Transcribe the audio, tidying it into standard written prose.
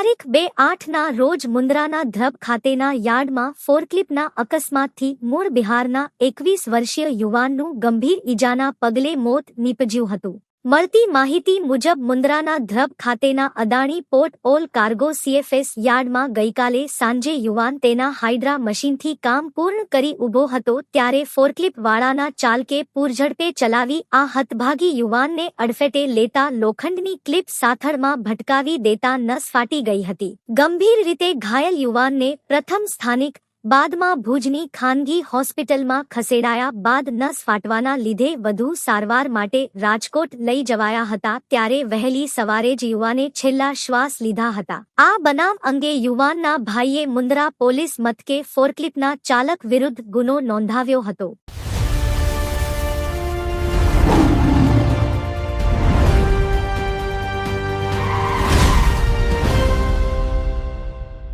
તારીખ 2/8ના રોજ મુન્દ્રાના ધ્રબ ખાતેના યાર્ડમાં ફોર્કલિફ્ટના અકસ્માતથી મૂળ બિહારના 21 વર્ષીય યુવાનનું ગંભીર ઈજાના પગલે મોત નીપજ્યું હતું. મળતી માહિતી મુજબ મુન્દ્રાના ધ્રબ ખાતેના Adani port all cargo CFS યાર્ડમાં ગઈકાલે સાંજે યુવાન તેના હાઇડ્રા મશીનથી કામ પૂર્ણ કરી ઊભો હતો ત્યારે ફોર્કલિફ્ટવાળાના ચાલકે પૂરઝડપે ચલાવી આ હતભાગી યુવાનને અડફેટે લેતા લોખંડની ક્લિપ સાથળમાં ભટકાવી દેતા નસ ફાટી ગઈ હતી. ગંભીર રીતે ઘાયલ યુવાનને પ્રથમ સ્થાનિક બાદમાં ભુજની ખાનગી હોસ્પિટલમાં ખસેડાયા બાદ નસ ફાટવાના લીધે વધુ સારવાર માટે રાજકોટ લઈ જવાયા હતા ત્યારે વહેલી સવારે જ યુવાને છેલ્લા શ્વાસ લીધા હતા. આ બનાવ અંગે યુવાનના ભાઈએ મુન્દ્રા પોલીસ મથકે ફોર્કલિફ્ટના ચાલક વિરુદ્ધ ગુનો નોંધાવ્યો હતો.